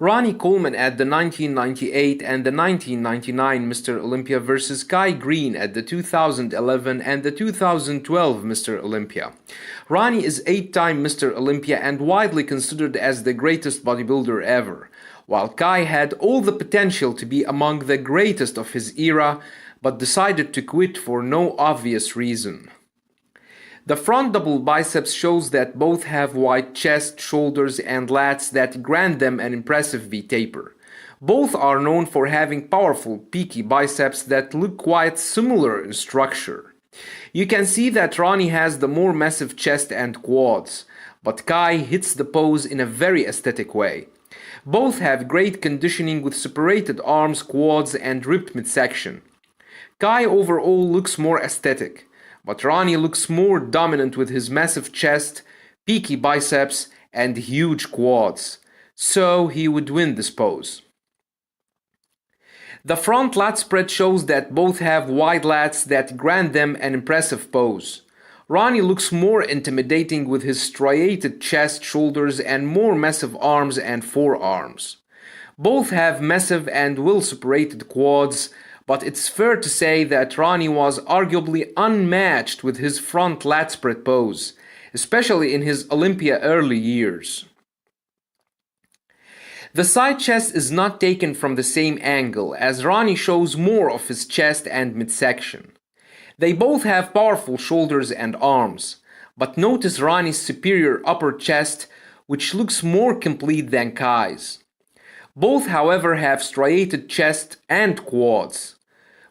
Ronnie Coleman at the 1998 and the 1999 Mr. Olympia versus Kai Greene at the 2011 and the 2012 Mr. Olympia. Ronnie is 8-time Mr. Olympia and widely considered as the greatest bodybuilder ever, while Kai had all the potential to be among the greatest of his era, but decided to quit for no obvious reason. The front double biceps shows that both have wide chest, shoulders, and lats that grant them an impressive V-taper. Both are known for having powerful, peaky biceps that look quite similar in structure. You can see that Ronnie has the more massive chest and quads, but Kai hits the pose in a very aesthetic way. Both have great conditioning with separated arms, quads, and ripped midsection. Kai overall looks more aesthetic, but Ronnie looks more dominant with his massive chest, peaky biceps, and huge quads, so he would win this pose. The front lat spread shows that both have wide lats that grant them an impressive pose. Ronnie looks more intimidating with his striated chest, shoulders, and more massive arms and forearms. Both have massive and well-separated quads, but it's fair to say that Ronnie was arguably unmatched with his front lat spread pose, especially in his Olympia early years. The side chest is not taken from the same angle, as Ronnie shows more of his chest and midsection. They both have powerful shoulders and arms, but notice Ronnie's superior upper chest, which looks more complete than Kai's. Both, however, have striated chest and quads,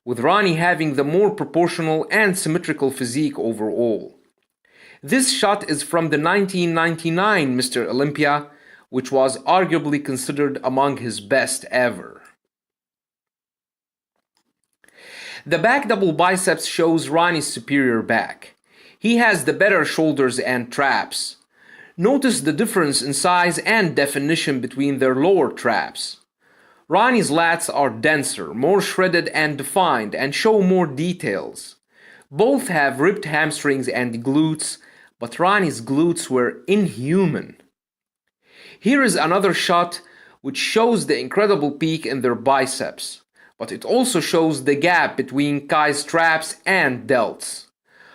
with Ronnie having the more proportional and symmetrical physique overall. This shot is from the 1999 Mr. Olympia, which was arguably considered among his best ever. The back double biceps shows Ronnie's superior back. He has the better shoulders and traps. Notice the difference in size and definition between their lower traps. Ronnie's lats are denser, more shredded and defined, and show more details. Both have ripped hamstrings and glutes, but Ronnie's glutes were inhuman. Here is another shot which shows the incredible peak in their biceps, but it also shows the gap between Kai's traps and delts.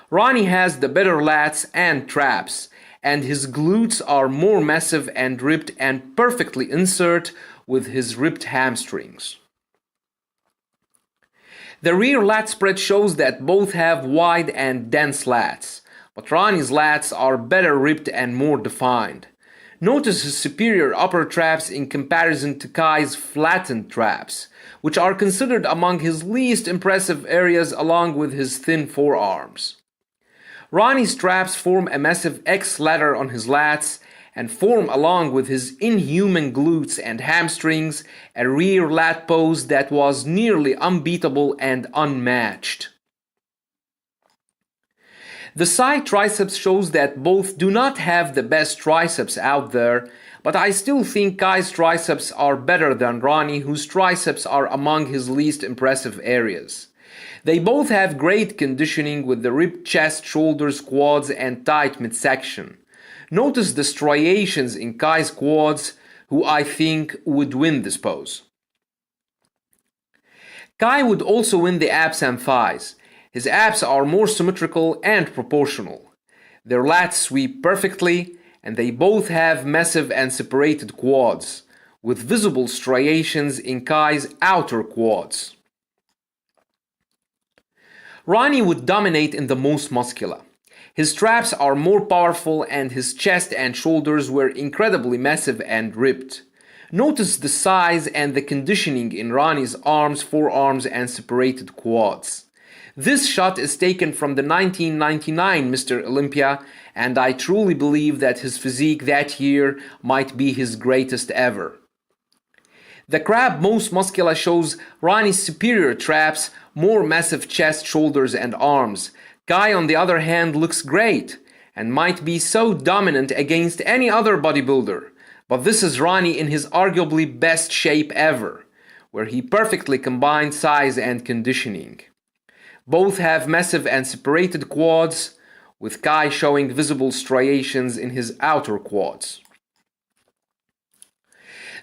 Ronnie has the better lats and traps, and his glutes are more massive and ripped and perfectly insert with his ripped hamstrings. The rear lat spread shows that both have wide and dense lats, but Ronnie's lats are better ripped and more defined. Notice his superior upper traps in comparison to Kai's flattened traps, which are considered among his least impressive areas along with his thin forearms. Ronnie's traps form a massive X ladder on his lats and form along with his inhuman glutes and hamstrings a rear lat pose that was nearly unbeatable and unmatched. The side triceps shows that both do not have the best triceps out there, but I still think Kai's triceps are better than Ronnie, whose triceps are among his least impressive areas. They both have great conditioning with the ripped chest, shoulders, quads, and tight midsection. Notice the striations in Kai's quads, who I think would win this pose. Kai would also win the abs and thighs. His abs are more symmetrical and proportional. Their lats sweep perfectly, and they both have massive and separated quads, with visible striations in Kai's outer quads. Ronnie would dominate in the most muscular. His traps are more powerful and his chest and shoulders were incredibly massive and ripped. Notice the size and the conditioning in Ronnie's arms, forearms, and separated quads. This shot is taken from the 1999 Mr. Olympia, and I truly believe that his physique that year might be his greatest ever. The crab most muscular shows Ronnie's superior traps, more massive chest, shoulders, and arms. Kai, on the other hand, looks great and might be so dominant against any other bodybuilder, but this is Ronnie in his arguably best shape ever, where he perfectly combined size and conditioning. Both have massive and separated quads, with Kai showing visible striations in his outer quads.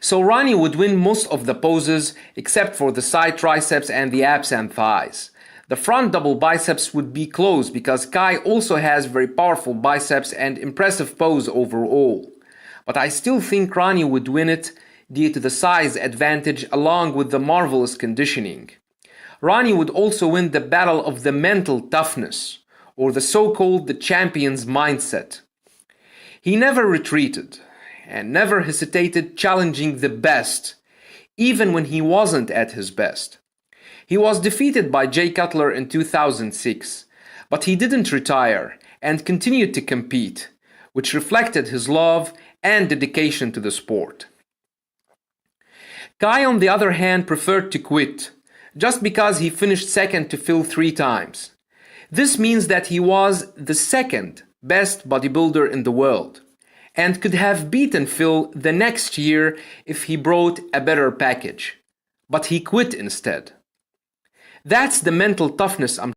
So Ronnie would win most of the poses except for the side triceps and the abs and thighs. The front double biceps would be close because Kai also has very powerful biceps and impressive pose overall. But I still think Ronnie would win it due to the size advantage along with the marvelous conditioning. Ronnie would also win the battle of the mental toughness, or the so-called the champion's mindset. He never retreated and never hesitated challenging the best, even when he wasn't at his best. He was defeated by Jay Cutler in 2006, but he didn't retire and continued to compete, which reflected his love and dedication to the sport. Kai, on the other hand, preferred to quit, just because he finished second to Phil 3 times. This means that he was the second best bodybuilder in the world, and could have beaten Phil the next year if he brought a better package. But he quit instead. That's the mental toughness I'm